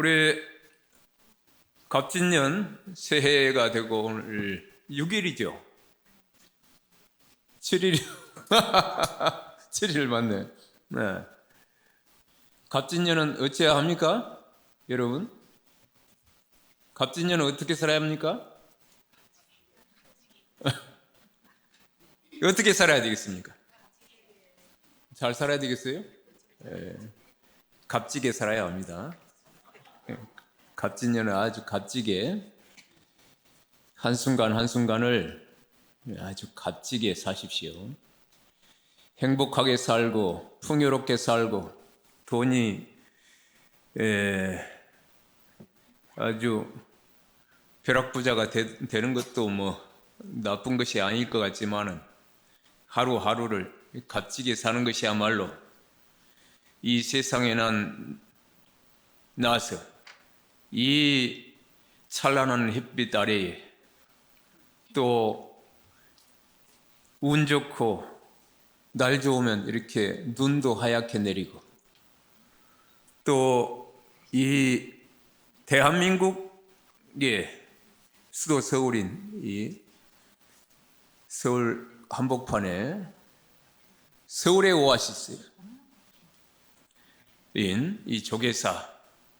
올해 갑진년 새해가 되고 오늘 6일이죠. 7일 7일 맞네. 네. 갑진년은 어찌해야 합니까? 여러분? 갑진년은 어떻게 살아야 합니까? 어떻게 살아야 되겠습니까? 잘 살아야 되겠어요? 값지게 살아야 합니다. 갑진년은 아주 값지게 한순간 한순간을 아주 값지게 사십시오. 행복하게 살고 풍요롭게 살고 돈이 아주 벼락부자가 되는 것도 뭐 나쁜 것이 아닐 것 같지만은 하루하루를 값지게 사는 것이야말로 이 세상에 나서 이 찬란한 햇빛 아래에 또 운 좋고 날 좋으면 이렇게 눈도 하얗게 내리고 또 이 대한민국의 수도 서울인 이 서울 한복판에 서울의 오아시스인 이 조계사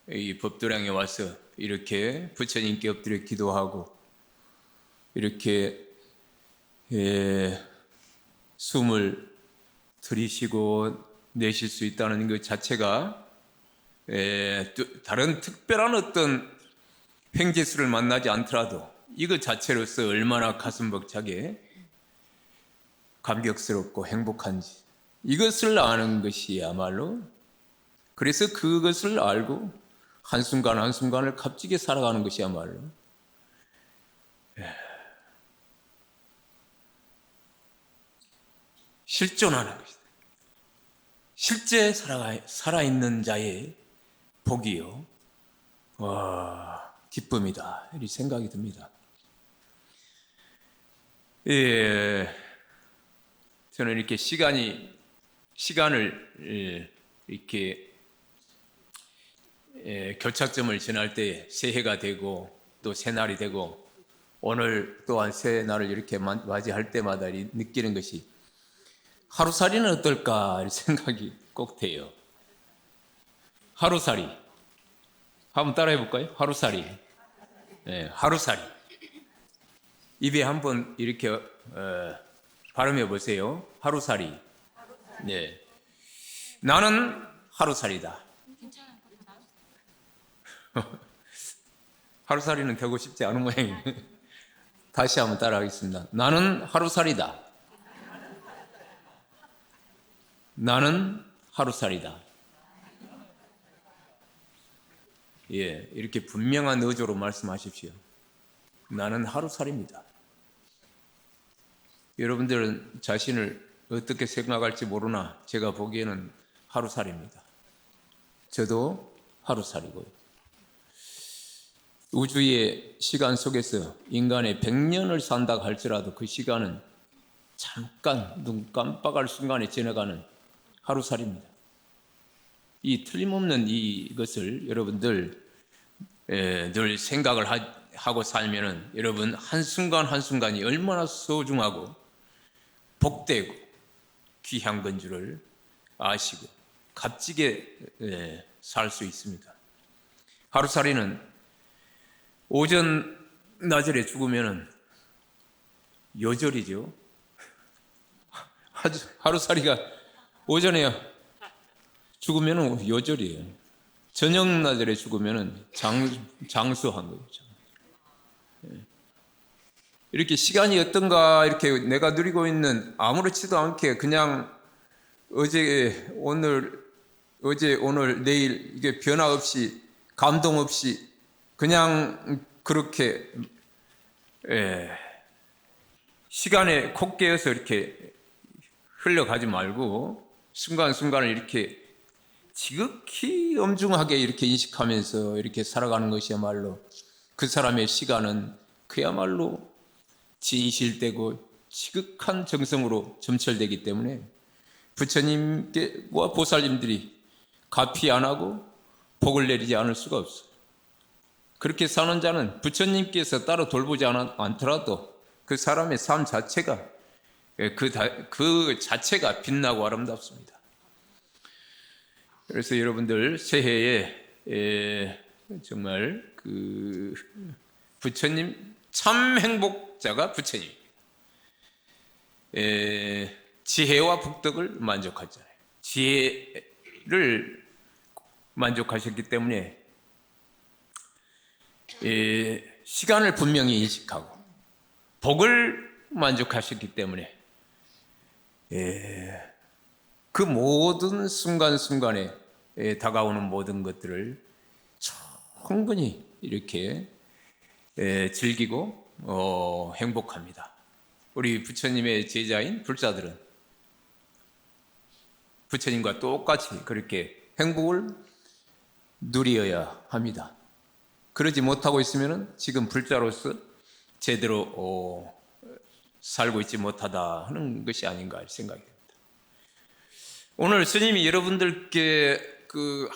이 법도량에 와서 이렇게 부처님께 엎드려 기도하고 이렇게 숨을 들이쉬고 내쉴 수 있다는 것 자체가 다른 특별한 어떤 횡재수를 만나지 않더라도 이것 자체로서 얼마나 가슴 벅차게 감격스럽고 행복한지 이것을 아는 것이야말로 그래서 그것을 알고 한순간 한순간을 값지게 살아가는 것이야말로 실존하는 것이다. 실제 살아있는 자의 복이요. 와, 기쁨이다. 이렇게 생각이 듭니다. 저는 이렇게 시간을 이렇게 교착점을 지날 때 새해가 되고 또 새날이 되고 오늘 또한 새날을 이렇게 맞이할 때마다 느끼는 것이 하루살이는 어떨까 생각이 꼭 돼요. 하루살이 한번 따라해 볼까요? 하루살이. 네, 하루살이. 입에 한번 이렇게 발음해 보세요. 하루살이. 네. 나는 하루살이다. 하루살이는 되고 싶지 않은 모양이에요. 다시 한번 따라하겠습니다. 나는 하루살이다. 나는 하루살이다. 예, 이렇게 분명한 어조로 말씀하십시오. 나는 하루살입니다. 여러분들은 자신을 어떻게 생각할지 모르나 제가 보기에는 하루살입니다. 저도 하루살이고요. 우주의 시간 속에서 인간의 100년을 산다고 할지라도 그 시간은 잠깐 눈 깜빡할 순간에 지나가는 하루살입니다. 이 틀림없는 이것을 여러분들 늘 생각을 하고 살면은 여러분 한순간 한순간이 얼마나 소중하고 복되고 귀한 건 줄을 아시고 값지게 살 수 있습니다. 하루살이는 오전 나절에 죽으면은 요절이죠. 하루살이가 오전에 죽으면은 요절이에요. 저녁 나절에 죽으면은 장수한 거죠. 이렇게 시간이 어떤가 이렇게 내가 누리고 있는 아무렇지도 않게 그냥 어제 오늘 내일 이게 변화 없이 감동 없이 그냥 그렇게 시간에 콕 깨어서 이렇게 흘러가지 말고 순간순간을 이렇게 지극히 엄중하게 이렇게 인식하면서 이렇게 살아가는 것이야말로 그 사람의 시간은 그야말로 진실되고 지극한 정성으로 점철되기 때문에 부처님과 보살님들이 가피 안 하고 복을 내리지 않을 수가 없어요. 그렇게 사는 자는 부처님께서 따로 돌보지 않더라도 그 사람의 삶 자체가 그 자체가 빛나고 아름답습니다. 그래서 여러분들 새해에 정말 그 부처님 참 행복자가 부처님. 지혜와 복덕을 만족하잖아요. 지혜를 만족하셨기 때문에 시간을 분명히 인식하고 복을 만족하셨기 때문에 그 모든 순간순간에 다가오는 모든 것들을 충분히 이렇게 즐기고 행복합니다. 우리 부처님의 제자인 불자들은 부처님과 똑같이 그렇게 행복을 누려야 합니다. 그러지 못하고 있으면 지금 불자로서 제대로 살고 있지 못하다 하는 것이 아닌가 생각이 됩니다. 오늘 스님이 여러분들께 그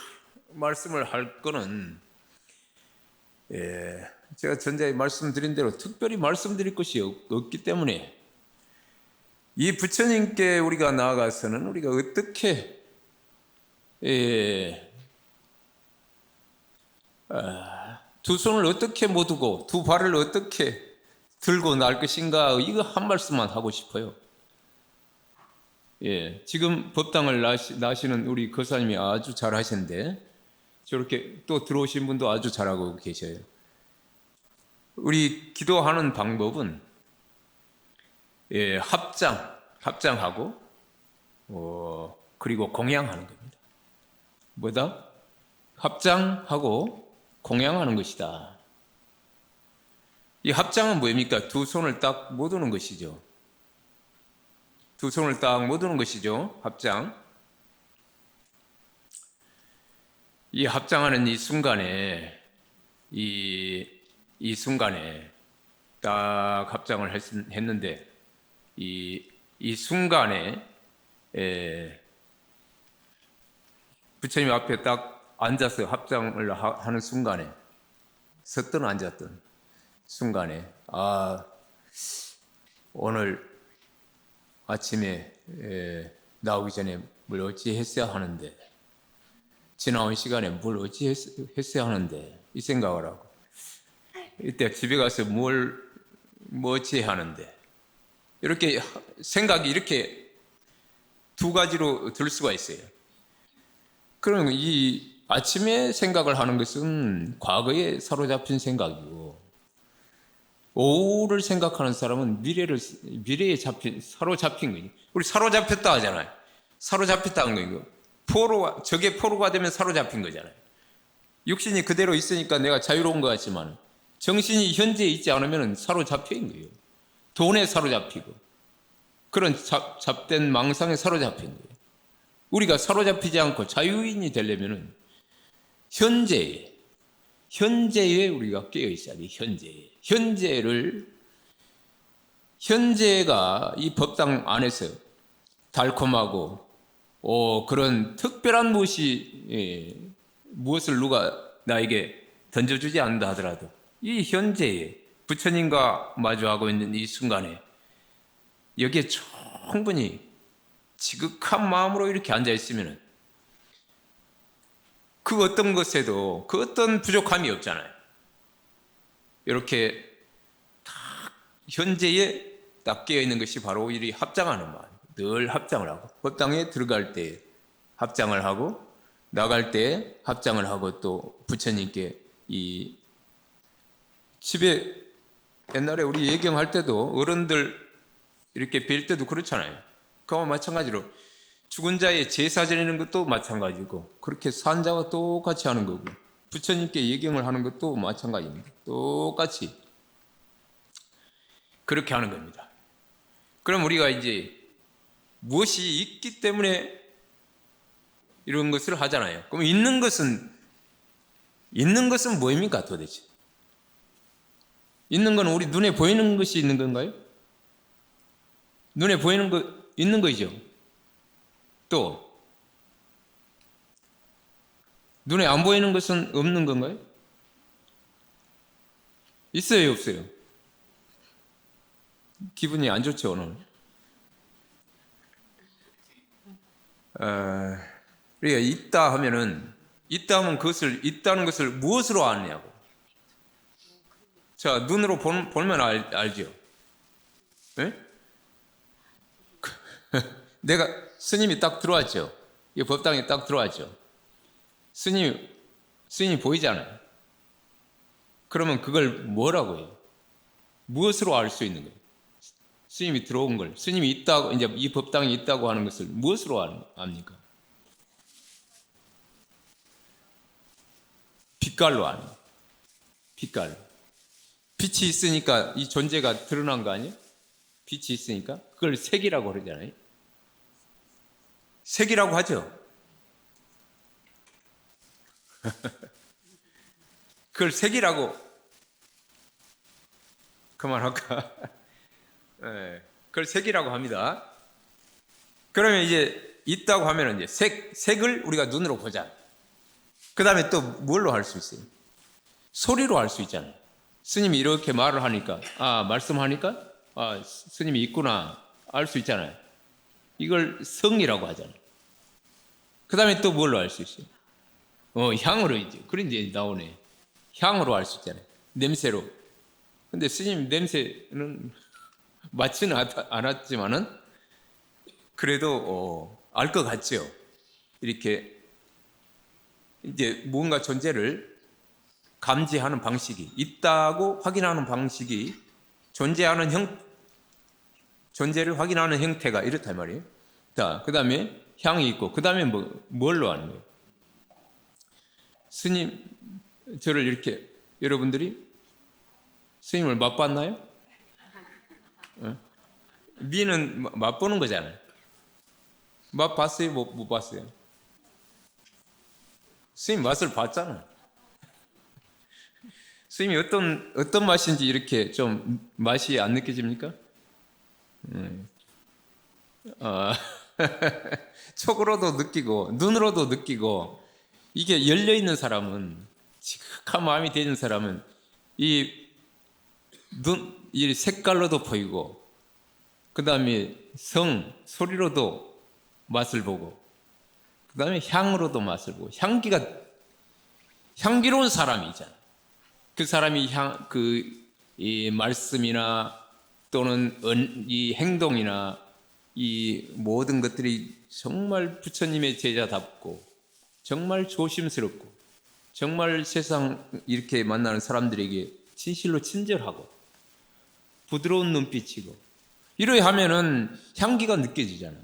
말씀을 할 거는 제가 전에 말씀드린 대로 특별히 말씀드릴 것이 없기 때문에 이 부처님께 우리가 나아가서는 우리가 어떻게 두 손을 어떻게 모두고 두 발을 어떻게 들고 날 것인가, 이거 한 말씀만 하고 싶어요. 지금 법당을 나시는 우리 거사님이 아주 잘하시는데 저렇게 또 들어오신 분도 아주 잘하고 계셔요. 우리 기도하는 방법은 합장하고 그리고 공양하는 겁니다. 뭐다? 합장하고 공양하는 것이다. 이 합장은 뭡니까? 두 손을 딱 모으는 것이죠. 두 손을 딱 모으는 것이죠. 합장. 이 합장하는 이 순간에 이 순간에 딱 합장을 했는데 이 순간에 부처님 앞에 딱 앉아서 합장을 하는 순간에 섰든 앉았든 순간에 오늘 아침에 나오기 전에 뭘 어찌 했어야 하는데, 지나온 시간에 뭘 어찌 했어야 하는데 이 생각을 하고, 이때 집에 가서 뭐 어찌 하는데, 이렇게 생각이 이렇게 두 가지로 들 수가 있어요. 그럼 이 아침에 생각을 하는 것은 과거에 사로잡힌 생각이고, 오후를 생각하는 사람은 미래에 사로잡힌 거지. 우리 사로잡혔다 하잖아요. 사로잡혔다는 거예요. 적의 포로가 되면 사로잡힌 거잖아요. 육신이 그대로 있으니까 내가 자유로운 것 같지만 정신이 현재에 있지 않으면 사로잡힌 거예요. 돈에 사로잡히고 그런 잡된 망상에 사로잡힌 거예요. 우리가 사로잡히지 않고 자유인이 되려면 현재에 우리가 깨어 있어야 돼요. 현재가 이 법당 안에서 달콤하고 그런 특별한 무엇을 누가 나에게 던져주지 않는다 하더라도 이 현재에 부처님과 마주하고 있는 이 순간에 여기에 충분히 지극한 마음으로 이렇게 앉아있으면 그 어떤 것에도 그 어떤 부족함이 없잖아요. 이렇게 딱 현재에 딱 깨어있는 것이 바로 이 합장하는 마음. 늘 합장을 하고 법당에 들어갈 때 합장을 하고 나갈 때 합장을 하고 또 부처님께 이 집에 옛날에 우리 예경할 때도 어른들 이렇게 뵐 때도 그렇잖아요. 그와 마찬가지로 죽은 자의 제사 지내는 것도 마찬가지고 그렇게 산 자와 똑같이 하는 거고 부처님께 예경을 하는 것도 마찬가지입니다. 똑같이 그렇게 하는 겁니다. 그럼 우리가 이제 무엇이 있기 때문에 이런 것을 하잖아요. 그럼 있는 것은 뭐입니까 도대체? 있는 건 우리 눈에 보이는 것이 있는 건가요? 눈에 보이는 거 있는 거죠. 또 눈에 안 보이는 것은 없는 건가요? 있어요, 없어요? 기분이 안 좋죠, 오늘. 우리가 있다 하면 그것을 있다는 것을 무엇으로 아느냐고. 자, 눈으로 보면 알죠. 네? 내가 스님이 딱 들어왔죠. 이 법당에 딱 들어왔죠. 스님이 보이잖아요. 그러면 그걸 뭐라고 해요? 무엇으로 알 수 있는 거예요? 스님이 들어온 걸, 스님이 있다고, 이제 이 법당에 있다고 하는 것을 무엇으로 압니까? 빛깔로 아는 거예요. 빛깔로. 빛이 있으니까 이 존재가 드러난 거 아니에요? 빛이 있으니까. 그걸 색이라고 그러잖아요. 색이라고 하죠. 그걸 색이라고 그만할까? 네, 그걸 색이라고 합니다. 그러면 이제 있다고 하면 이제 색을 우리가 눈으로 보자. 그 다음에 또 뭘로 할 수 있어요? 소리로 할 수 있잖아요. 스님이 이렇게 말을 하니까, 말씀하니까, 스님이 있구나, 알 수 있잖아요. 이걸 성이라고 하잖아요. 그 다음에 또 뭘로 알 수 있어요? 향으로 이제. 그런 이제 나오네. 향으로 알 수 있잖아요. 냄새로. 근데 스님 냄새는 맞지는 않았지만은, 그래도, 알 것 같죠. 이렇게, 이제 무언가 존재를 감지하는 방식이, 있다고 확인하는 방식이, 존재를 확인하는 형태가 이렇다 말이에요. 자, 그 다음에 향이 있고, 그 다음에 뭘로 하는 거예요? 스님, 저를 이렇게, 여러분들이 스님을 맛봤나요? 미는 맛보는 거잖아요. 맛봤어요? 못 봤어요? 스님 맛을 봤잖아요. 스님이 어떤 맛인지 이렇게 좀 맛이 안 느껴집니까? 촉으로도 느끼고 눈으로도 느끼고, 이게 열려있는 사람은, 지극한 마음이 되는 사람은 이 색깔로도 보이고, 그 다음에 소리로도 맛을 보고, 그 다음에 향으로도 맛을 보고, 향기로운 사람이잖아. 그 사람이 이 말씀이나 또는 이 행동이나 이 모든 것들이 정말 부처님의 제자답고, 정말 조심스럽고, 정말 세상 이렇게 만나는 사람들에게 진실로 친절하고, 부드러운 눈빛이고, 이러야 하면은 향기가 느껴지잖아요.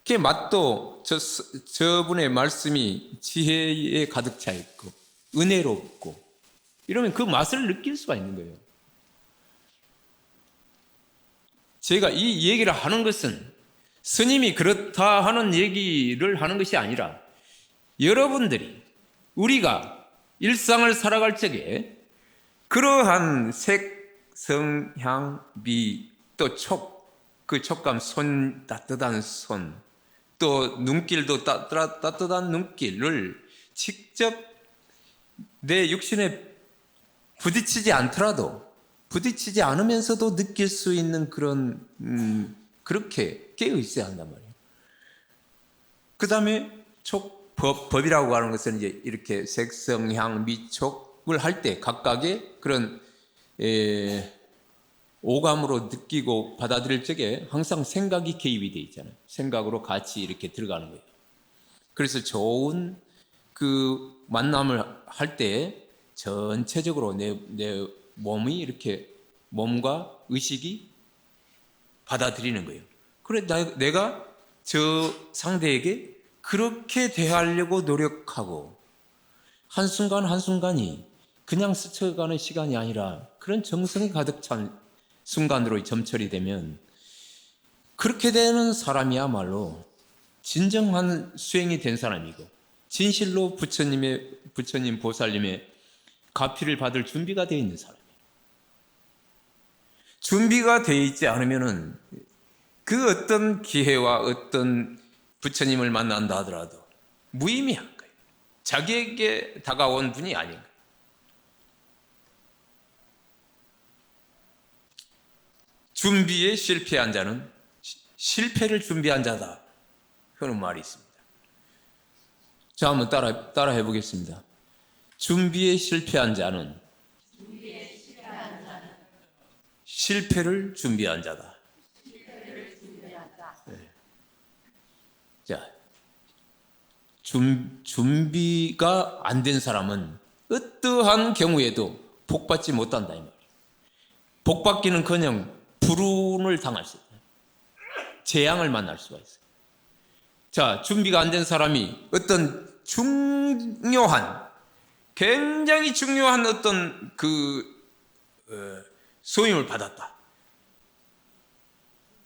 그 맛도 저분의 말씀이 지혜에 가득 차 있고, 은혜롭고, 이러면 그 맛을 느낄 수가 있는 거예요. 제가 이 얘기를 하는 것은 스님이 그렇다 하는 얘기를 하는 것이 아니라, 여러분들이, 우리가 일상을 살아갈 적에 그러한 색, 성, 향, 미, 또 그 촉감, 따뜻한 손, 또 눈길도 따뜻한 눈길을 직접 내 육신에 부딪히지 않으면서도 느낄 수 있는 그런, 그렇게 깨어 있어야 한단 말이에요. 그 다음에 법이라고 하는 것은 이제 이렇게 색성향 미촉을 할 때 각각의 그런 오감으로 느끼고 받아들일 적에 항상 생각이 개입이 돼 있잖아요. 생각으로 같이 이렇게 들어가는 거예요. 그래서 좋은 그 만남을 할 때 전체적으로 내 몸이 이렇게, 몸과 의식이 받아들이는 거예요. 그래, 내가 저 상대에게 그렇게 대하려고 노력하고, 한순간 한순간이 그냥 스쳐가는 시간이 아니라 그런 정성이 가득 찬 순간으로 점철이 되면, 그렇게 되는 사람이야말로 진정한 수행이 된 사람이고, 진실로 부처님 보살님의 가피를 받을 준비가 되어 있는 사람이에요. 준비가 되어 있지 않으면은 그 어떤 기회와 어떤 부처님을 만난다 하더라도 무의미한 거예요. 자기에게 다가온 분이 아닌 거예요. 준비에 실패한 자는 실패를 준비한 자다 그런 말이 있습니다. 자, 한번 따라 해보겠습니다. 준비에 실패한 자는 실패를 준비한 자다. 네. 자, 준비가 안 된 사람은 어떠한 경우에도 복받지 못한다 이 말이에요. 복받기는커녕 불운을 당할 수 있어요. 재앙을 만날 수가 있어요. 자, 준비가 안 된 사람이 어떤 굉장히 중요한 어떤 소임을 받았다.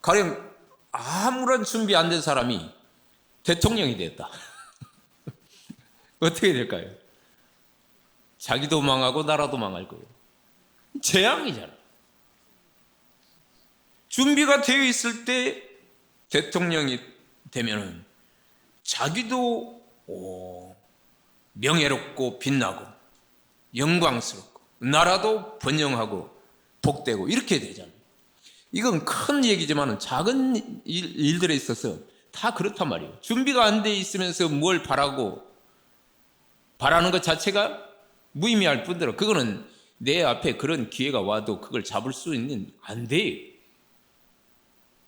가령 아무런 준비 안 된 사람이 대통령이 되었다. 어떻게 될까요? 자기도 망하고 나라도 망할 거예요. 재앙이잖아. 준비가 되어 있을 때 대통령이 되면은 자기도 명예롭고 빛나고 영광스럽고 나라도 번영하고 복되고 이렇게 되잖아요. 이건 큰 얘기지만 작은 일들에 있어서 다 그렇단 말이에요. 준비가 안 돼 있으면서 뭘 바라는 것 자체가 무의미할 뿐더러 그거는 내 앞에 그런 기회가 와도 그걸 잡을 수 있는 안 돼요.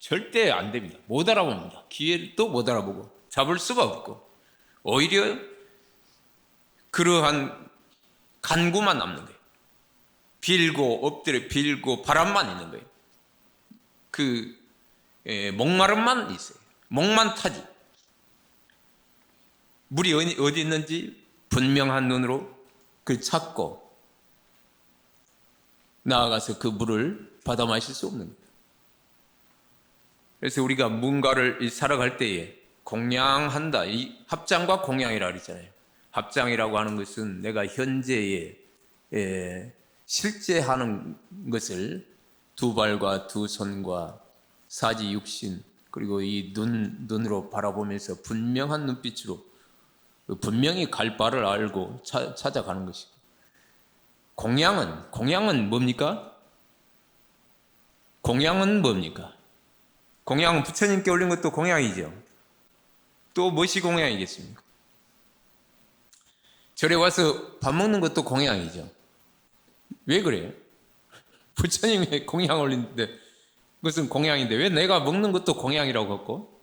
절대 안 됩니다. 못 알아봅니다. 기회도 못 알아보고 잡을 수가 없고 오히려 그러한 간구만 남는 거예요. 빌고 엎드려 빌고 바람만 있는 거예요. 목마름만 있어요. 목만 타지. 물이 어디 있는지 분명한 눈으로 그걸 찾고 나아가서 그 물을 받아 마실 수 없는 거예요. 그래서 우리가 뭔가를 살아갈 때에 공양한다. 이 합장과 공양이라고 그랬잖아요. 합장이라고 하는 것은 내가 현재에 실제 하는 것을 두 발과 두 손과 사지 육신 그리고 이 눈으로 바라보면서 분명한 눈빛으로 분명히 갈 바를 알고 찾아가는 것이고 공양은 뭡니까? 공양은 뭡니까? 공양은 부처님께 올린 것도 공양이죠. 또 무엇이 공양이겠습니까? 절에 와서 밥 먹는 것도 공양이죠. 왜 그래요? 부처님이 공양 올리는데 그것은 공양인데 왜 내가 먹는 것도 공양이라고 했고?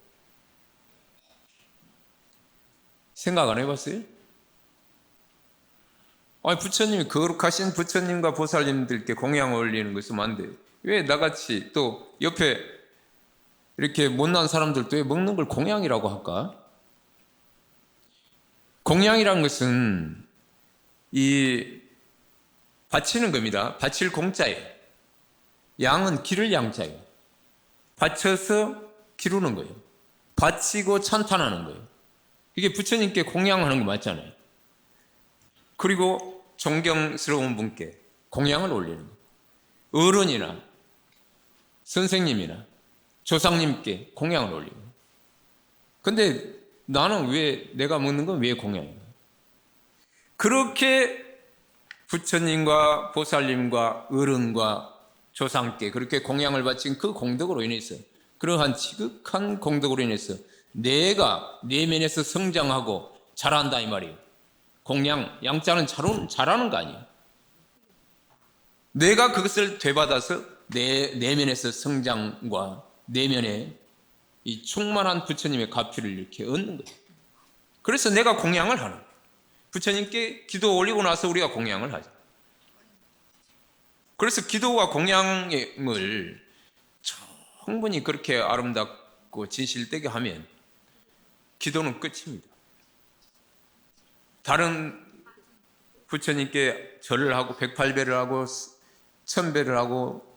생각 안 해봤어요? 아니, 부처님이 거룩하신 부처님과 보살님들께 공양 올리는 것은 맞는데 왜 나같이 또 옆에 이렇게 못난 사람들도 왜 먹는 걸 공양이라고 할까? 공양이란 것은 이 바치는 겁니다. 바칠 공자예요. 양은 기를 양자예요. 바쳐서 기르는 거예요. 바치고 찬탄하는 거예요. 이게 부처님께 공양하는 거 맞잖아요. 그리고 존경스러운 분께 공양을 올리는 거예요. 어른이나 선생님이나 조상님께 공양을 올리고. 근데 나는 왜 내가 먹는 건 왜 공양이야? 그렇게 부처님과 보살님과 어른과 조상께 그렇게 공양을 바친 그 공덕으로 인해서 그러한 지극한 공덕으로 인해서 내가 내면에서 성장하고 자란다 이 말이에요. 공양, 양자는 자라는 거 아니에요. 내가 그것을 되받아서 내 내면에서 성장과 내면에 이 충만한 부처님의 가피를 이렇게 얻는 거예요. 그래서 내가 공양을 하는 거예요. 부처님께 기도 올리고 나서 우리가 공양을 하죠. 그래서 기도와 공양을 충분히 그렇게 아름답고 진실되게 하면 기도는 끝입니다. 다른 부처님께 절을 하고 108배를 하고 1000배를 하고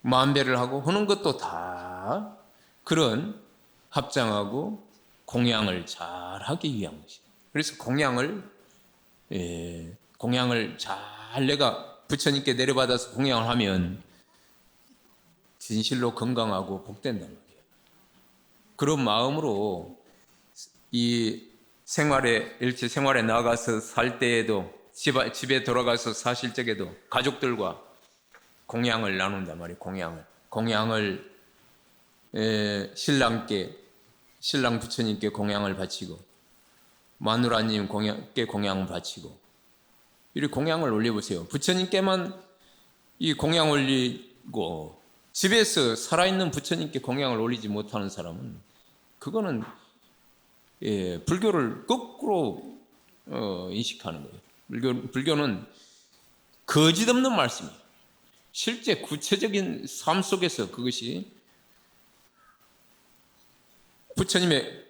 10,000배를 하고 하는 것도 다 그런 합장하고 공양을 잘 하기 위한 것이에요. 그래서 공양을 잘 내가 부처님께 내려받아서 공양을 하면 진실로 건강하고 복된다는 거예요. 그런 마음으로 이 일체 생활에 나가서 살 때에도 집에 돌아가서 사실 적에도 가족들과 공양을 나눈단 말이에요. 공양을. 공양을 신랑 부처님께 공양을 바치고 마누라님께 공양을 바치고 이렇게 공양을 올려보세요. 부처님께만 이 공양 올리고 집에서 살아있는 부처님께 공양을 올리지 못하는 사람은 그거는 불교를 거꾸로 인식하는 거예요. 불교는 거짓 없는 말씀이에요. 실제 구체적인 삶 속에서 그것이 부처님의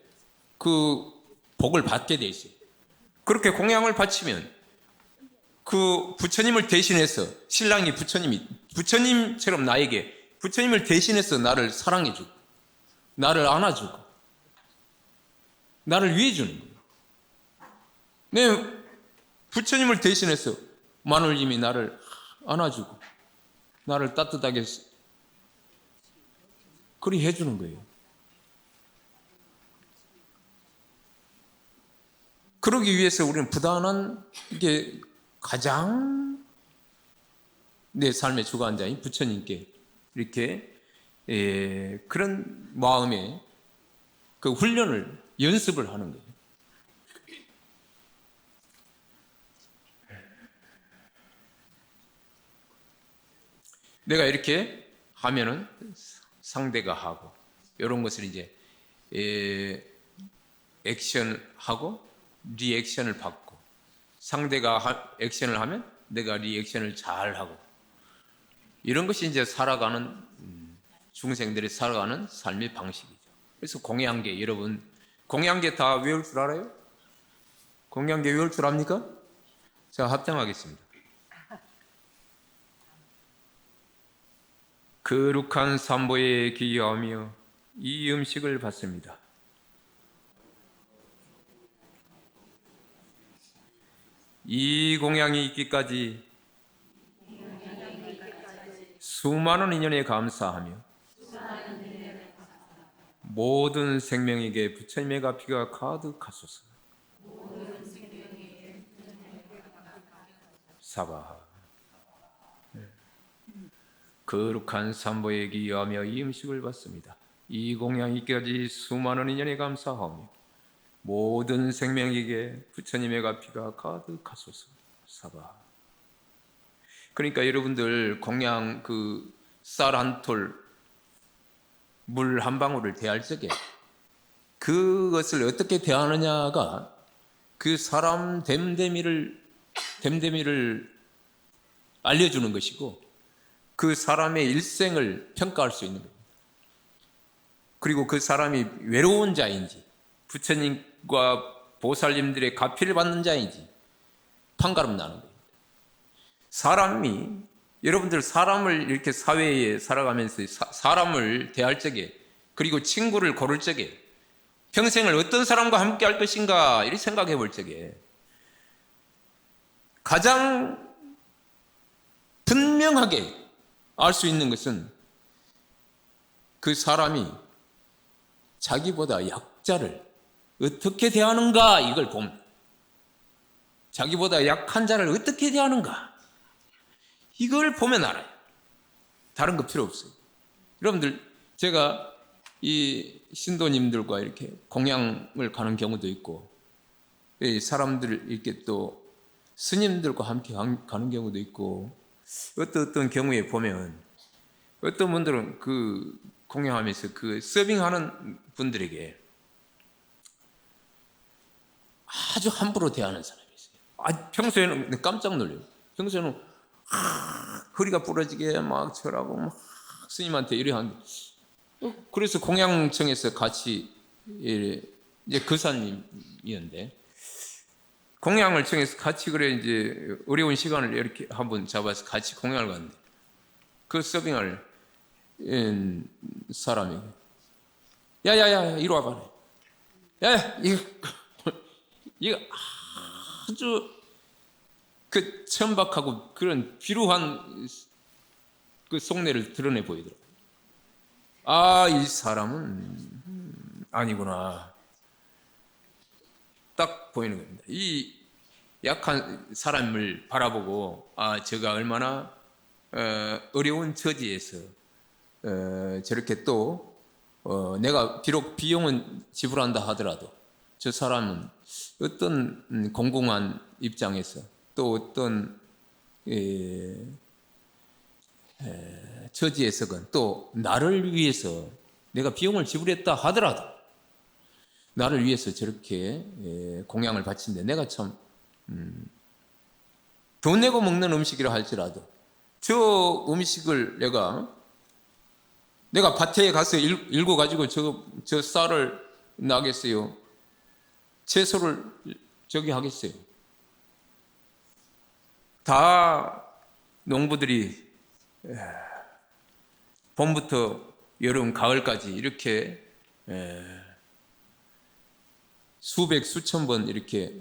그 복을 받게 돼 있어요. 그렇게 공양을 바치면 그 부처님을 대신해서 신랑이 부처님처럼 나에게 부처님을 대신해서 나를 사랑해주고 나를 안아주고 나를 위해주는 거예요. 내 부처님을 대신해서 마누님이 나를 안아주고 나를 따뜻하게 그리 해주는 거예요. 그러기 위해서 우리는 부단한 이게 가장 내 삶의 주관자인 부처님께 이렇게 그런 마음의 그 훈련을 연습을 하는 거예요. 내가 이렇게 하면은 상대가 하고 이런 것을 이제 액션하고 리액션을 받고 상대가 액션을 하면 내가 리액션을 잘 하고 이런 것이 이제 살아가는 중생들이 살아가는 삶의 방식이죠. 그래서 공양계 여러분 공양계 다 외울 줄 알아요? 공양계 외울 줄 압니까? 자 합장하겠습니다. 거룩한 삼보에 기여하며 이 음식을 받습니다. 이 공양이 있기까지 수많은 인연에 감사하며 모든 생명에게 부처님의 가피가 가득하소서. 사바 거룩한 삼보에 기여하며 이 음식을 받습니다. 이 공양이 있기까지 수많은 인연에 감사하며 모든 생명에게 부처님의 가피가 가득하소서. 사바. 그러니까 여러분들 공양 그 쌀 한 톨, 물 한 방울을 대할 적에 그것을 어떻게 대하느냐가 그 사람 됨됨이를 알려주는 것이고 그 사람의 일생을 평가할 수 있는 겁니다. 그리고 그 사람이 외로운 자인지 부처님과 보살님들의 가피를 받는 자인지 판가름 나는 겁니다. 사람이 여러분들 사람을 이렇게 사회에 살아가면서 사람을 대할 적에 그리고 친구를 고를 적에 평생을 어떤 사람과 함께 할 것인가 이렇게 생각해 볼 적에 가장 분명하게 알 수 있는 것은 그 사람이 자기보다 약자를 어떻게 대하는가 이걸 봅니다. 자기보다 약한 자를 어떻게 대하는가 이걸 보면 알아요. 다른 거 필요 없어요. 여러분들 제가 이 신도님들과 이렇게 공양을 가는 경우도 있고 사람들 이렇게 또 스님들과 함께 가는 경우도 있고 어떤 경우에 보면 어떤 분들은 그 공양하면서 그 서빙하는 분들에게 아주 함부로 대하는 사람이 있어요. 평소에는 깜짝 놀라요. 평소에는 허리가 부러지게 막 절하고 막 스님한테 이래 하는데 그래서 공양청에서 같이 이제 거사님이었는데 공양을 청해서 같이 그래 이제 어려운 시간을 이렇게 한번 잡아서 같이 공양을 갔는데 그 서빙할 사람이 야야야 이리 와봐. 야 이거 아주 그 천박하고 그런 비루한 그 속내를 드러내 보이더라고요. 이 사람은 아니구나. 딱 보이는 겁니다. 이 약한 사람을 바라보고 저가 얼마나 어려운 처지에서 저렇게 또 내가 비록 비용은 지불한다 하더라도 저 사람은 어떤 공공한 입장에서 또 어떤 처지에서건 또 나를 위해서 내가 비용을 지불했다 하더라도 나를 위해서 저렇게 공양을 바친데 내가 참 돈 내고 먹는 음식이라 할지라도 저 음식을 내가 밭에 가서 일고 가지고 저 쌀을 나겠어요? 채소를 저기 하겠어요? 다 농부들이 봄부터 여름, 가을까지 이렇게 수백, 수천 번 이렇게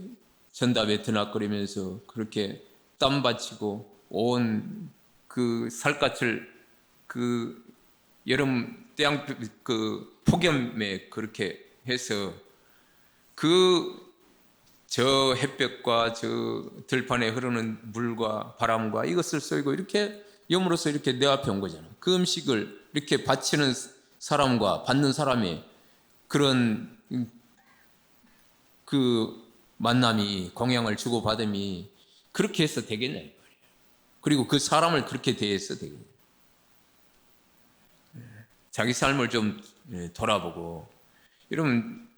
전답에 드나거리면서 그렇게 땀 바치고 온 그 살갗을 그 여름 태양 그 폭염에 그렇게 해서 저 햇볕과 저 들판에 흐르는 물과 바람과 이것을 쏘이고 이렇게 염으로써 이렇게 내 앞에 온 거잖아. 그 음식을 이렇게 바치는 사람과 받는 사람의 그런 그 만남이 공양을 주고 받음이 그렇게 해서 되겠냐 이 말이에요. 그리고 그 사람을 그렇게 대해서 되겠냐. 자기 삶을 좀 돌아보고 이러면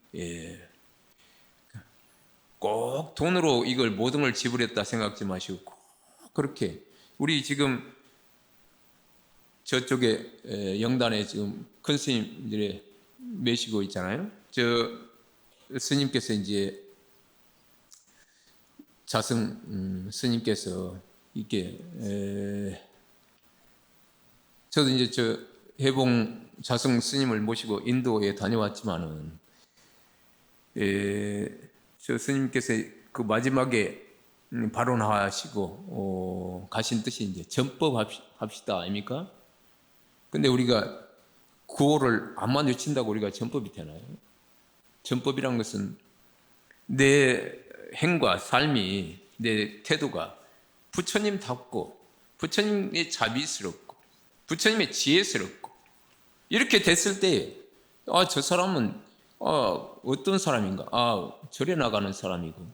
꼭 돈으로 이걸 모든 걸 지불했다 생각지 마시고 꼭 그렇게 우리 지금 저쪽에 영단에 지금 큰 스님들이 매시고 있잖아요. 저 스님께서 이제 자승 스님께서 이렇게 저도 이제 저 해봉 자승 스님을 모시고 인도에 다녀왔지만은 저 스님께서 그 마지막에 발언하시고 가신 뜻이 이제 전법 합시다 아닙니까? 근데 우리가 구호를 안만 외친다고 우리가 전법이 되나요? 전법이란 것은 내 행과 삶이 내 태도가 부처님답고 부처님의 자비스럽고 부처님의 지혜스럽고 이렇게 됐을 때 저 사람은 어떤 사람인가? 절에 나가는 사람이고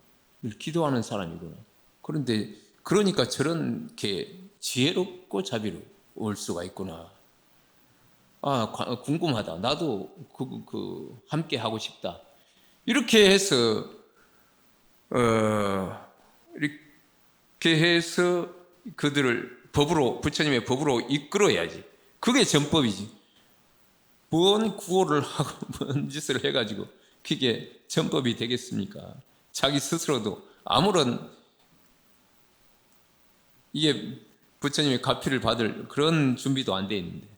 기도하는 사람이구나. 그런데 그러니까 저렇게 지혜롭고 자비로울 수가 있구나. 궁금하다. 나도 함께 하고 싶다. 이렇게 해서 이렇게 해서 그들을 부처님의 법으로 이끌어야지. 그게 전법이지. 뭔 구호를 하고 뭔 짓을 해가지고 그게 전법이 되겠습니까? 자기 스스로도 아무런 이게 부처님의 가피를 받을 그런 준비도 안 돼 있는데.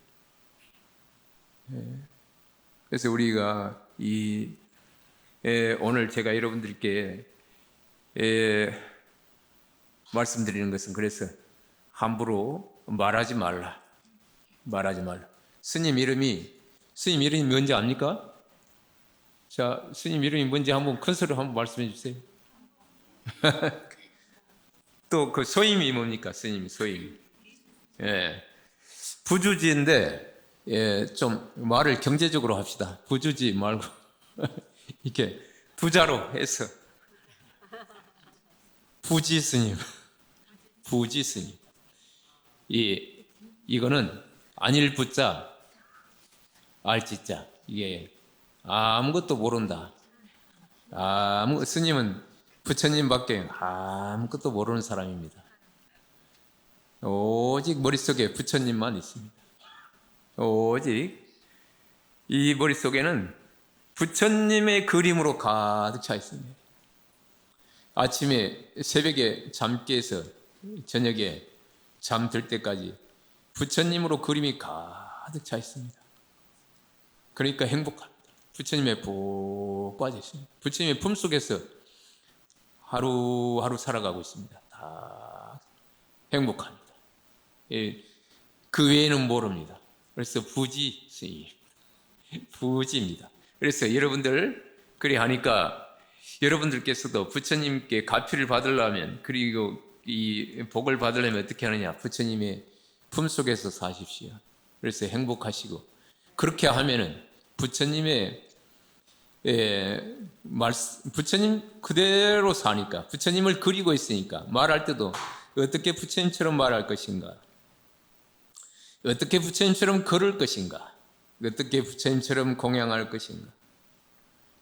그래서 우리가 오늘 제가 여러분들께 말씀드리는 것은 그래서 함부로 말하지 말라. 스님 이름이 뭔지 압니까? 자, 스님 이름이 뭔지 한번 큰 소리로 한번 말씀해 주세요. 또 그 소임이 뭡니까? 스님 소임. 부주지인데 좀 말을 경제적으로 합시다. 부주지 말고 이렇게 부자로 해서 부지 스님. 이거는 안일 부자 알지자. 이게 아무것도 모른다. 스님은 부처님밖에 아무것도 모르는 사람입니다. 오직 머릿속에 부처님만 있습니다. 오직 이 머릿속에는 부처님의 그림으로 가득 차 있습니다. 아침에 새벽에 잠 깨서 저녁에 잠들 때까지 부처님으로 그림이 가득 차 있습니다. 그러니까 행복합니다. 부처님의 복 빠져 있습니다. 부처님의 품속에서 하루하루 살아가고 있습니다. 다 행복합니다. 그 외에는 모릅니다. 그래서 부지 스님, 부지입니다. 그래서 여러분들 그리 하니까 여러분들께서도 부처님께 가피를 받으려면 그리고 이 복을 받으려면 어떻게 하느냐? 부처님의 품속에서 사십시오. 그래서 행복하시고, 그렇게 하면은 부처님의 부처님 그대로 사니까, 부처님을 그리고 있으니까 말할 때도 어떻게 부처님처럼 말할 것인가, 어떻게 부처님처럼 걸을 것인가, 어떻게 부처님처럼 공양할 것인가,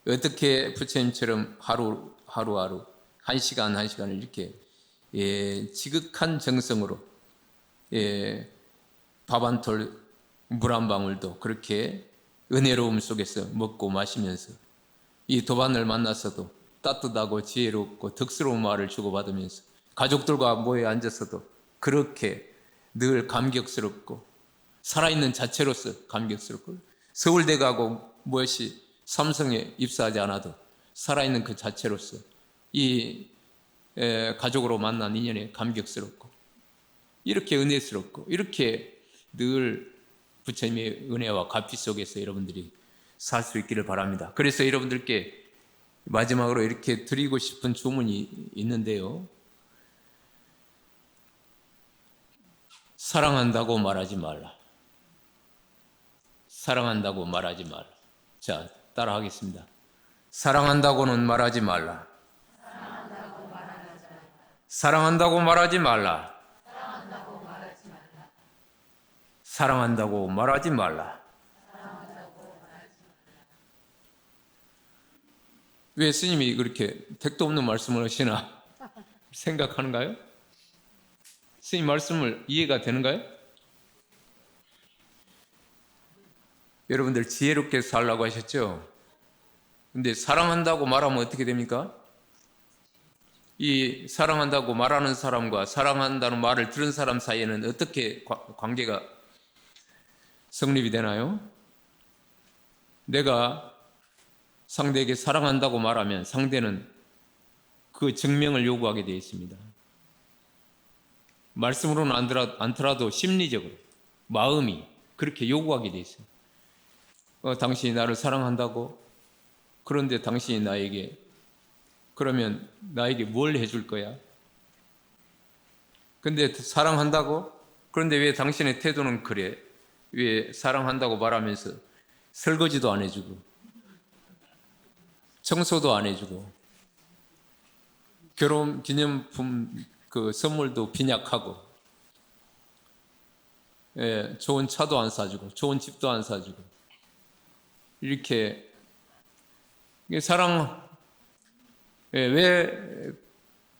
어떻게 부처님처럼 하루하루 한 시간 한 시간을 이렇게 지극한 정성으로 밥 한 톨, 물 한 방울도 그렇게 은혜로움 속에서 먹고 마시면서, 이 도반을 만나서도 따뜻하고 지혜롭고 덕스러운 말을 주고받으면서, 가족들과 모여 앉아서도 그렇게 늘 감격스럽고 살아있는 자체로서 감격스럽고, 서울대 가고 무엇이 삼성에 입사하지 않아도 살아있는 그 자체로서 이 가족으로 만난 인연에 감격스럽고, 이렇게 은혜스럽고, 이렇게 늘 부처님의 은혜와 가피 속에서 여러분들이 살 수 있기를 바랍니다. 그래서 여러분들께 마지막으로 이렇게 드리고 싶은 주문이 있는데요. 사랑한다고 말하지 말라. 사랑한다고 말하지 말라. 자, 따라 하겠습니다. 사랑한다고는 말하지 말라. 사랑한다고 말하지 말라. 사랑한다고 말하지 말라. 왜 스님이 그렇게 택도 없는 말씀을 하시나 생각하는가요? 스님 말씀을 이해가 되는가요? 여러분들 지혜롭게 살라고 하셨죠? 근데 사랑한다고 말하면 어떻게 됩니까? 이 사랑한다고 말하는 사람과 사랑한다는 말을 들은 사람 사이에는 어떻게 관계가 성립이 되나요? 내가 상대에게 사랑한다고 말하면 상대는 그 증명을 요구하게 되어 있습니다. 말씀으로는 않더라도 심리적으로 마음이 그렇게 요구하게 되어 있어요. 당신이 나를 사랑한다고? 그런데 당신이 나에게, 그러면 나에게 뭘 해줄 거야? 근데 사랑한다고? 그런데 왜 당신의 태도는 그래? 왜 사랑한다고 말하면서 설거지도 안 해주고 청소도 안 해주고 결혼 기념품 그 선물도 빈약하고, 좋은 차도 안 사주고 좋은 집도 안 사주고, 이렇게 사랑, 왜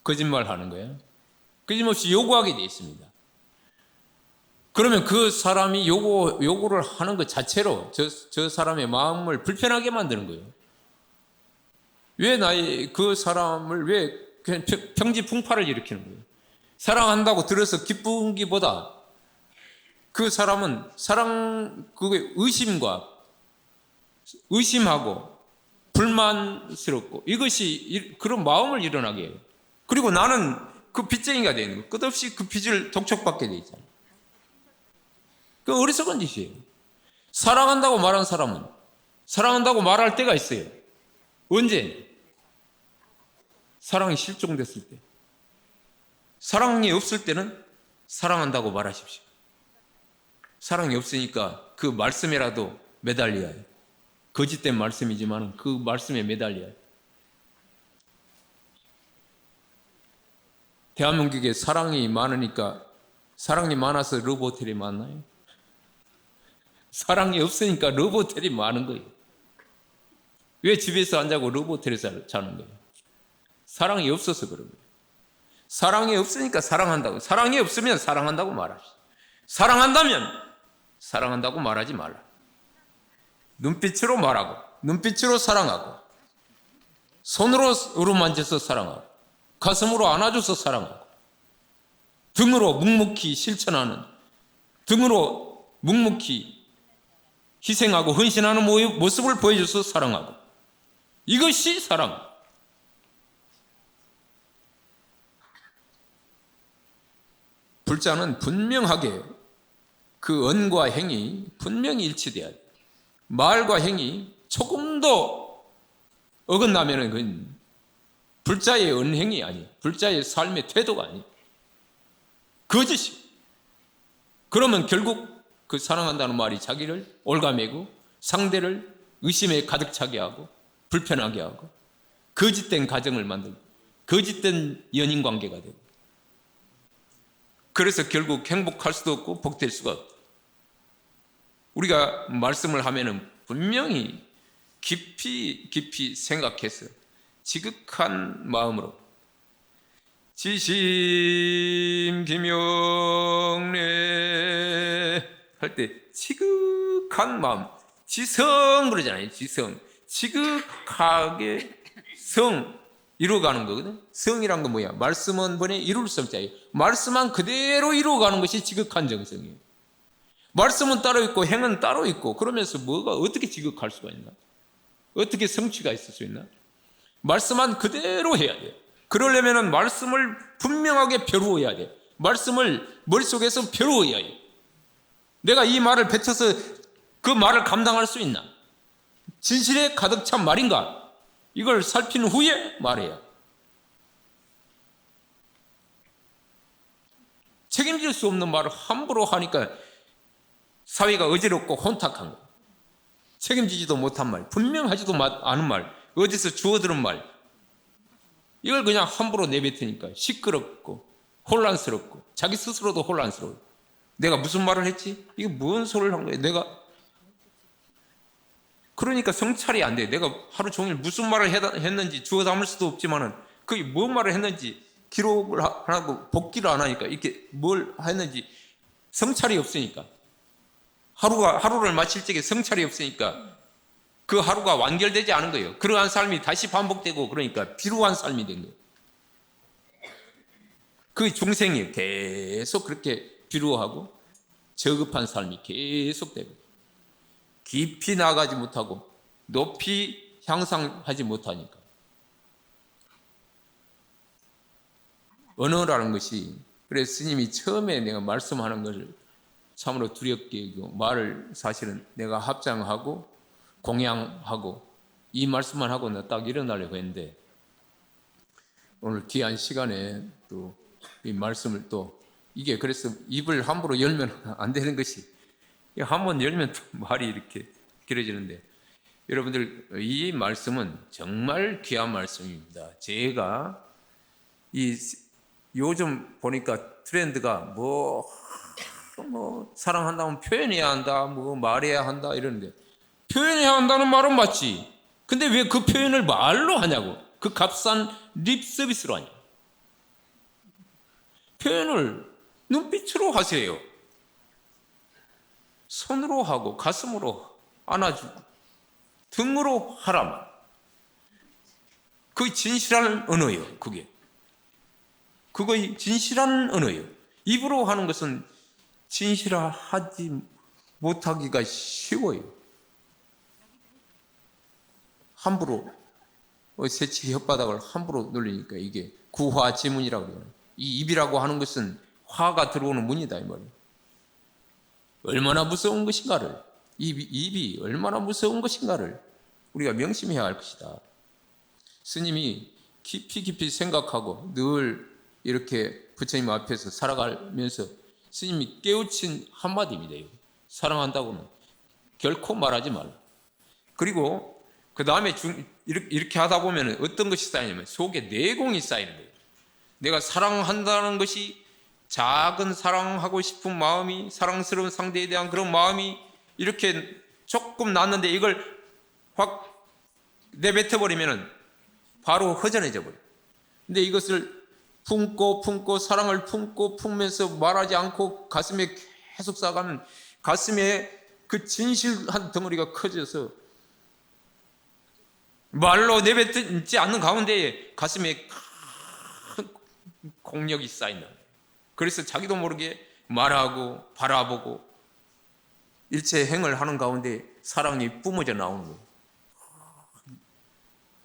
거짓말 하는 거예요? 끊임없이 요구하게 되어 있습니다. 그러면 그 사람이 요구를 하는 것 자체로 저 사람의 마음을 불편하게 만드는 거예요. 왜 그 사람을 왜 그냥 평지풍파를 일으키는 거예요? 사랑한다고 들어서 기쁘기보다 그 사람은 그게 의심하고 불만스럽고, 이것이 그런 마음을 일어나게 해요. 그리고 나는 그 빚쟁이가 되는 거예요. 끝없이 그 빚을 독촉받게 돼 있잖아요. 그 어리석은 짓이에요. 사랑한다고 말한 사람은 사랑한다고 말할 때가 있어요. 언제? 사랑이 실종됐을 때. 사랑이 없을 때는 사랑한다고 말하십시오. 사랑이 없으니까 그 말씀에라도 매달려야 해요. 거짓된 말씀이지만 그 말씀에 매달려야 해요. 대한민국에 사랑이 많으니까, 사랑이 많아서 러브호텔이 많나요? 사랑이 없으니까 러브호텔이 많은 거예요. 왜 집에서 안 자고 러브호텔에서 자는 거예요? 사랑이 없어서 그런 거예요. 사랑이 없으니까 사랑한다고. 사랑이 없으면 사랑한다고 말하시오. 사랑한다면 사랑한다고 말하지 말라. 눈빛으로 말하고, 눈빛으로 사랑하고, 손으로 어루만져서 사랑하고, 가슴으로 안아줘서 사랑하고, 등으로 묵묵히 실천하는, 등으로 묵묵히 희생하고 헌신하는 모습을 보여줘서 사랑하고, 이것이 사랑. 불자는 분명하게 그 언과 행이 분명히 일치돼야 돼요. 말과 행이 조금도 어긋나면은 그건 불자의 언행이 아니에요. 불자의 삶의 태도가 아니에요. 거짓이. 그러면 결국 그 사랑한다는 말이 자기를 올가매고 상대를 의심에 가득 차게 하고 불편하게 하고 거짓된 가정을 만들고 거짓된 연인 관계가 되고, 그래서 결국 행복할 수도 없고 복될 수가 없다. 우리가 말씀을 하면은 분명히 깊이 생각해서 지극한 마음으로, 지심 김영래 할 때 지극한 마음, 지성 그러잖아요. 지성, 지극하게 성 이루어가는 거거든. 성이란 건 뭐야? 말씀은 번에 이룰 성자예요. 말씀만 그대로 이루어가는 것이 지극한 정성이에요. 말씀은 따로 있고 행은 따로 있고, 그러면서 뭐가 어떻게 지극할 수가 있나? 어떻게 성취가 있을 수 있나? 말씀만 그대로 해야 돼요. 그러려면 말씀을 분명하게 벼루어야 돼요. 말씀을 머릿속에서 벼루어야 해요. 내가 이 말을 뱉어서 그 말을 감당할 수 있나? 진실에 가득 찬 말인가? 이걸 살핀 후에 말해야. 책임질 수 없는 말을 함부로 하니까 사회가 어지럽고 혼탁한 거. 책임지지도 못한 말, 분명하지도 않은 말, 어디서 주워들은 말, 이걸 그냥 함부로 내뱉으니까 시끄럽고 혼란스럽고 자기 스스로도 혼란스러워. 내가 무슨 말을 했지? 이게 뭔 소리를 한 거야? 내가 그러니까 성찰이 안 돼. 내가 하루 종일 무슨 말을 했는지 주워 담을 수도 없지만은 그게 뭔 말을 했는지 기록을 하고 복기를 안 하니까, 이렇게 뭘 했는지 성찰이 없으니까, 하루를 마칠 적에 성찰이 없으니까 그 하루가 완결되지 않은 거예요. 그러한 삶이 다시 반복되고, 그러니까 비루한 삶이 된 거예요. 그 중생이 계속 그렇게 비루하고 저급한 삶이 계속되고, 깊이 나가지 못하고 높이 향상하지 못하니까. 언어라는 것이, 그래서 스님이 처음에 내가 말씀하는 것을 참으로 두렵게 여기고, 말을 사실은 내가 합장하고 공양하고 이 말씀만 하고 나 딱 일어나려고 했는데, 오늘 귀한 시간에 또 이 말씀을 또, 이게 그래서 입을 함부로 열면 안 되는 것이, 한번 열면 또 말이 이렇게 길어지는데, 여러분들 이 말씀은 정말 귀한 말씀입니다. 제가 이 요즘 보니까 트렌드가 뭐 사랑한다면 표현해야 한다, 뭐 말해야 한다 이러는데, 표현해야 한다는 말은 맞지. 근데 왜 그 표현을 말로 하냐고. 그 값싼 립 서비스로 하냐. 표현을 눈빛으로 하세요. 손으로 하고 가슴으로 안아주고 등으로 하라만. 그게 진실한 언어예요. 그거 진실한 언어예요. 입으로 하는 것은 진실하지 못하기가 쉬워요. 함부로 새치 혓바닥을 함부로 눌리니까 이게 구화지문이라고 그래요. 이 입이라고 하는 것은 화가 들어오는 문이다 이 말이에요. 얼마나 무서운 것인가를, 입이 얼마나 무서운 것인가를 우리가 명심해야 할 것이다. 스님이 깊이 생각하고 늘 이렇게 부처님 앞에서 살아가면서 스님이 깨우친 한마디입니다. 사랑한다고는 결코 말하지 말라. 그리고 그 다음에 이렇게 하다 보면 어떤 것이 쌓이냐면 속에 내공이 쌓이는 거예요. 내가 사랑한다는 것이, 작은 사랑하고 싶은 마음이, 사랑스러운 상대에 대한 그런 마음이 이렇게 조금 났는데 이걸 확 내뱉어버리면 바로 허전해져 버려요. 근데 이것을 품고 사랑을 품면서 말하지 않고 가슴에 계속 쌓아가면 가슴에 그 진실한 덩어리가 커져서 말로 내뱉지 않는 가운데에 가슴에 큰 공력이 쌓인다. 그래서 자기도 모르게 말하고 바라보고 일체 행을 하는 가운데 사랑이 뿜어져 나오는 거예요.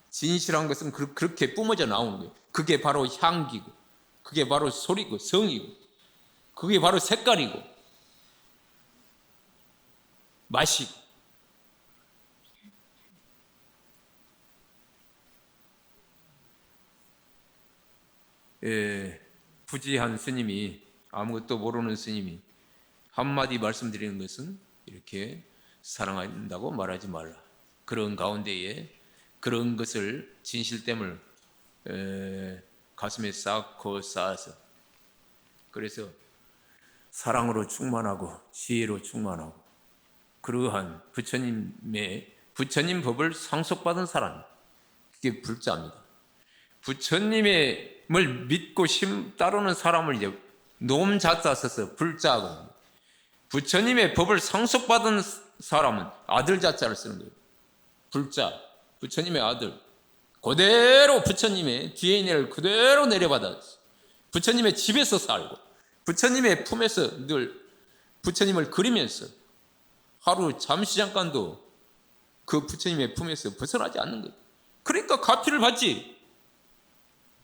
진실한 것은 그렇게 뿜어져 나오는 거예요. 그게 바로 향기고, 그게 바로 소리고 성이고, 그게 바로 색깔이고 맛이고. 부지한 스님이, 아무것도 모르는 스님이 한마디 말씀드리는 것은 이렇게 사랑한다고 말하지 말라. 그런 가운데에 그런 것을 진실됨을 가슴에 쌓고 쌓아서, 그래서 사랑으로 충만하고 지혜로 충만하고 그러한 부처님 법을 상속받은 사람, 그게 불자입니다. 부처님을 믿고 따르는 사람을 이제 놈자자 써서 불자고, 부처님의 법을 상속받은 사람은 아들 자자를 쓰는 거예요. 불자, 부처님의 아들. 그대로 부처님의 DNA를 그대로 내려받았어. 부처님의 집에서 살고 부처님의 품에서 늘 부처님을 그리면서 하루 잠시 잠깐도 그 부처님의 품에서 벗어나지 않는 거예요. 그러니까 가피를 받지.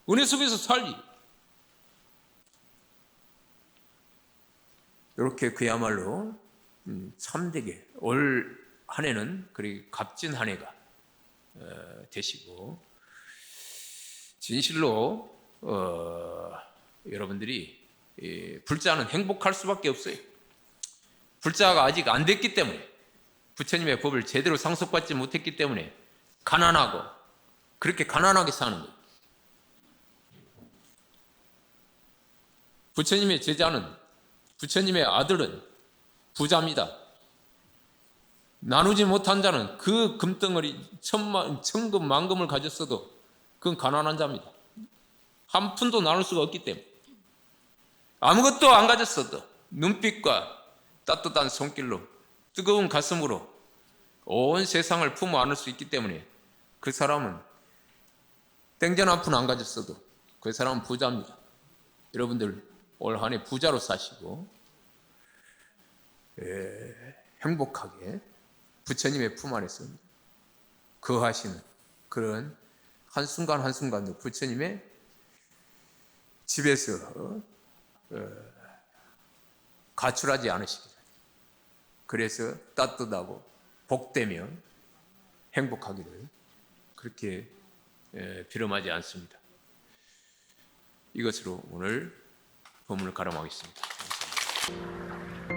은혜 속에서 살리. 이렇게 그야말로 참되게 올 한 해는 그리 값진 한 해가 되시고, 진실로 여러분들이 불자는 행복할 수밖에 없어요. 불자가 아직 안 됐기 때문에, 부처님의 법을 제대로 상속받지 못했기 때문에 가난하고, 그렇게 가난하게 사는 거예요. 부처님의 제자는, 부처님의 아들은 부자입니다. 나누지 못한 자는 그 금덩어리 천금 만금을 가졌어도 그건 가난한 자입니다. 한 푼도 나눌 수가 없기 때문에. 아무것도 안 가졌어도 눈빛과 따뜻한 손길로, 뜨거운 가슴으로 온 세상을 품어 안을 수 있기 때문에 그 사람은 땡전 한 푼 안 가졌어도 그 사람은 부자입니다. 여러분들 올 한 해 부자로 사시고 행복하게 부처님의 품 안에서 거하시는 그런 한순간 한순간도 부처님의 집에서 가출하지 않으시기를, 그래서 따뜻하고 복되며 행복하기를 그렇게 비름하지 않습니다. 이것으로 오늘 본문을 가름하겠습니다. 감사합니다.